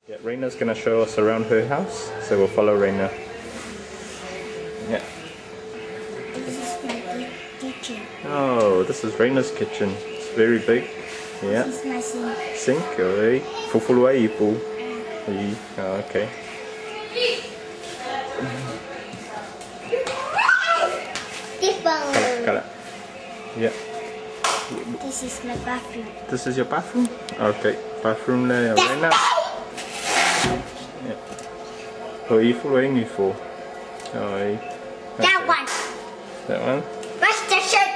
Yeah, Raina's gonna show us around her house, so we'll follow Raina. Yeah. This is my kitchen. Oh, this is Raina's kitchen. It's very big. Yeah. This is my sink. Sink, oi. Fufulu ai ipu. Oh, okay. Got it. Yeah. This is my bathroom. This is your bathroom? Okay. Bathroom there, Raina. Yeah. Oh, ifu ai ni fu. Oi. That one. That one? Wash the shirt.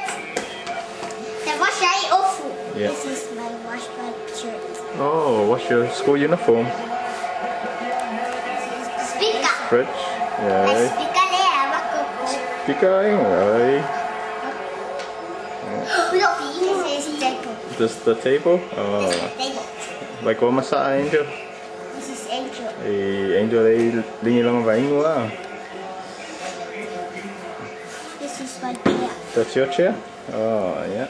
The wash I off. Yeah. This is my wash my shirt. Oh, what's your school uniform? Speaker. Fridge. Yeah. Speaker there. Speaker. Oi. Look, this is table. This is the table? Oh. This is table. Like what masa Angel? This is Angel. Angel ay lingi lang ba ingo ah. This is my chair. That's your chair? Oh, yeah.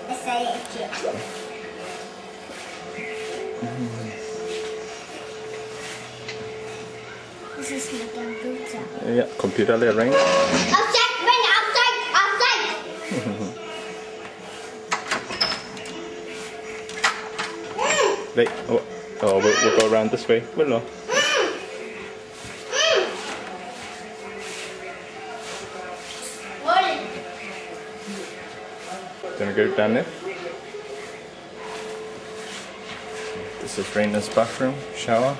That's a chair. This is my computer. Yeah, computer there, Raina. Outside, Raina, outside, outside. Wait, we'll go around this way. Willow. Gonna go down there. This is Raina's bathroom, shower.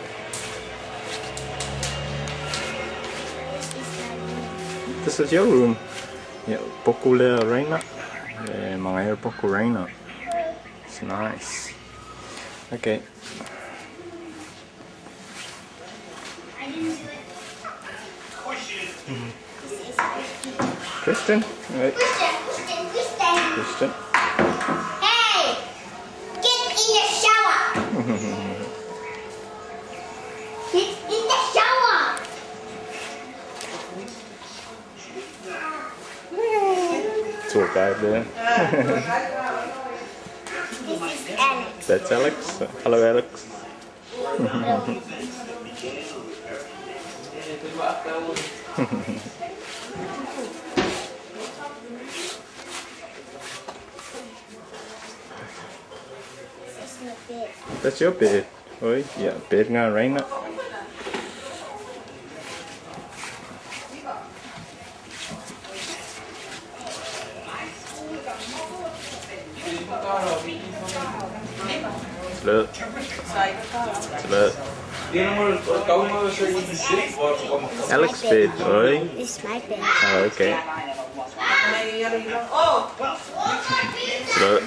This is your room. Yeah, poku le Raina. Yeah, mga hair poku Raina. It's nice. Okay. Christian? Right. Christian. Hey! Get in the shower! Get in the shower! Tour guide there. This is Alex. That's Alex. Hello, Alex. This is my bed. That's your bed. Oi, yeah, bed nga Raina. Slut. Slut. Alex bed, oi. This is my bed. Oh, okay. Slut.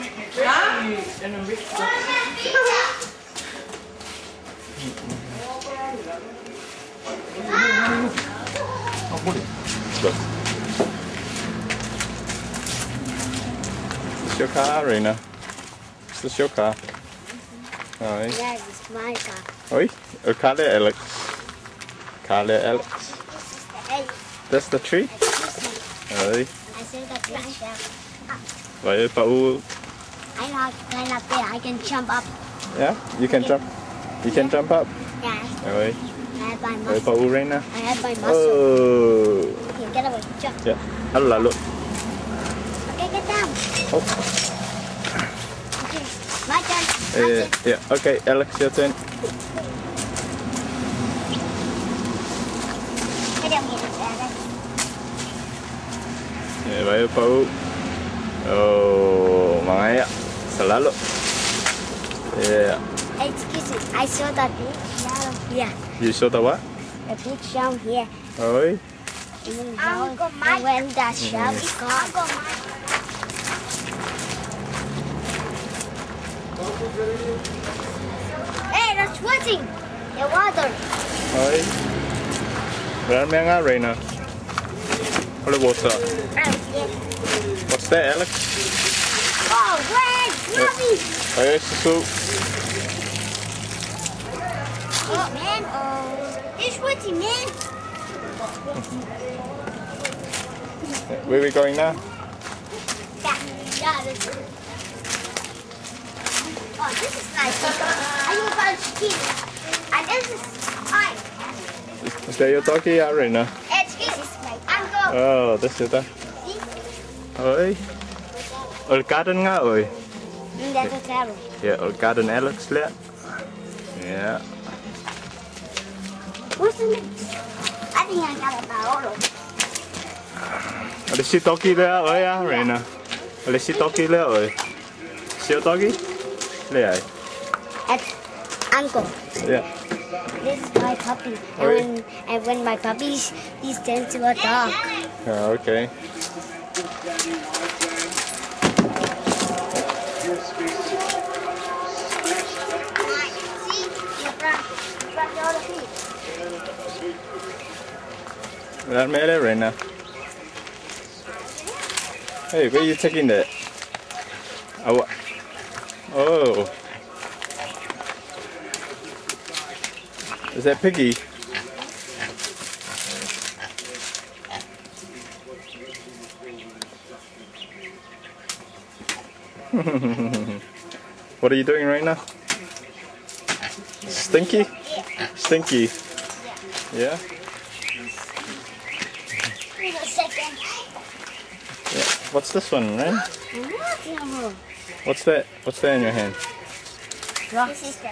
Slut. Is this your car, Raina? Is this your car? Oi. Yeah, this is my car. Oi, car there, Alex. Car there, Alex. This is the egg. That's the tree? Oi. I see the trash there. Vậy Upolu. I like up there. I can jump up. Yeah, you can jump. You can jump up. Yeah. Oi. I have my Vậy muscle. Upolu Raina. I have my muscle. Oh. Okay, get away. Jump. Yeah. Hello, lalu. Okay, get down. Oh. Okay, my turn. My turn. Yeah. Okay, Alex, your turn. Get down here, Alex. Yeah, vậy Upolu. Oh, mangaya. Selalu. Yeah. Excuse me. I saw the big down here. You saw the what? The big down here. Oi. And when the shell is gone. Hey, that's flooding. The water. Oi. Ramai nga Raina. Hello, water. What's that, Alex? Oh, great! Fluffy! Ayo, susu. Oh, man. Oh, it's flooding, man. Where are we going now? Yeah, this is. Oh, this is nice. Are you about to ski? This is mine. Is that your doggy, Raina? This is my uncle. Oh, this is that. Oi. Ở garden nga oi. That's a travel. Yeah, ở garden Alex lẹ. Yeah. What's the name? I think I got a barrel. Ở đây doggy lẹ oi à, Raina. Ở đây doggy lẹ oi. Your doggy? Lẹ. That's uncle. Yeah. This is my puppy. And when my puppy he's turned to a dog. Oh, okay. That made it, Raina. Hey, where are you taking that? Oh. Oh. Is that Piggy? What are you doing right now? Stinky? Stinky. Yeah? Yeah. What's this one, Ren? What's that? What's that in your hand? Rock. This is the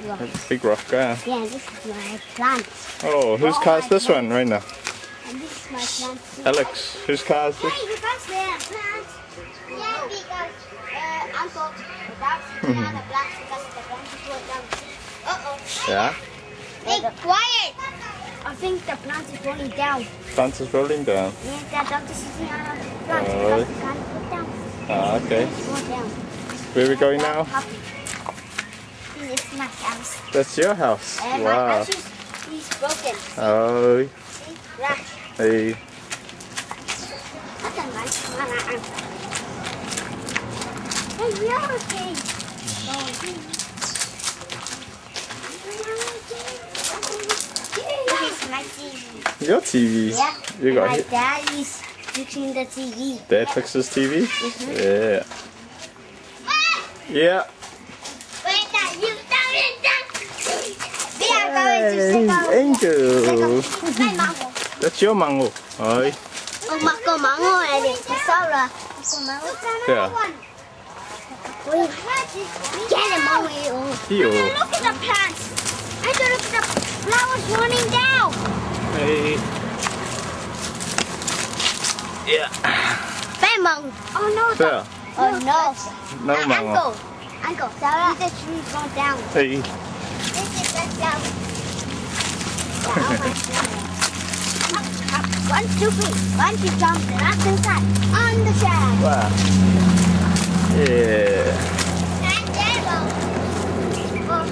rock. That's a big rock. Yeah, this is my plant. Oh, whose car is this one right now? And this is my plant too. Alex, whose car is this? Hey, you guys there, plant. Yeah, because uncle, without sitting on the plant because the plant is going down. Uh-oh. Yeah? Hey, quiet. I think the plant is rolling down. Plant is rolling down. Yeah, the dog is sitting on the plant Oh. because the plant is down. Ah, okay. It's going down. Where are we going now? Puppy. This is my house. That's your house. And my Wow. house is broken. Oh, See? Right. hey. That's a nice one. Hey, we are okay. This is my TV. Your TV. Yeah. You got My it. dad is fixing the TV. Dad fixes TV? Yeah. Yeah. Wait, you down it down. We are going to Hey, Angel. play mango. That's your mango. Oi. Oh, mango, mango, and it's Sarah. Mango. Yeah. Get him away. Here. Look at the plants. I don't look at the flowers running down. Hey. Yeah. Bang, oh no. There. Oh no. No mango. Uncle, Sarah. The trees going down. Hey. This is the flower. One, two, three. One, two, jump the left inside. On the chair. Wow. Yeah. And yellow. Oh.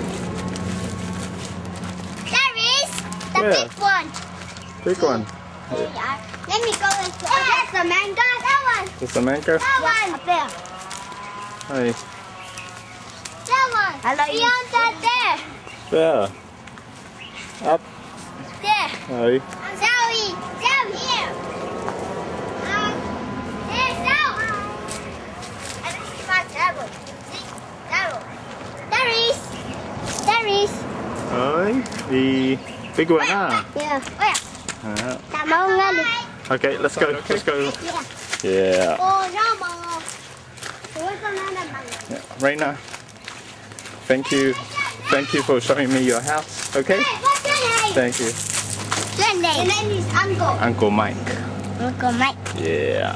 There is the Yeah. big one. Big one. Yeah. Let me go into that's the mango. That one. That's the mango. That one. Up there. Hey. That one. Beyond that there. There. Up. There. Hey. Zoe. Down here. There's Zoe. And this is my table. See? Table. There is. There is. Hey. The big one, ah. Yeah. Where? Tạm ơn nghe đi. Okay, let's go. Let's go. Yeah. Yeah. Ồ, rau màu. Ủa, con nó là màu. Yeah. Raina, thank you for showing me your house. Okay. Hey, what's your name? Thank you. Your name? Your name is Uncle. Uncle Mike. Uncle Mike. Yeah.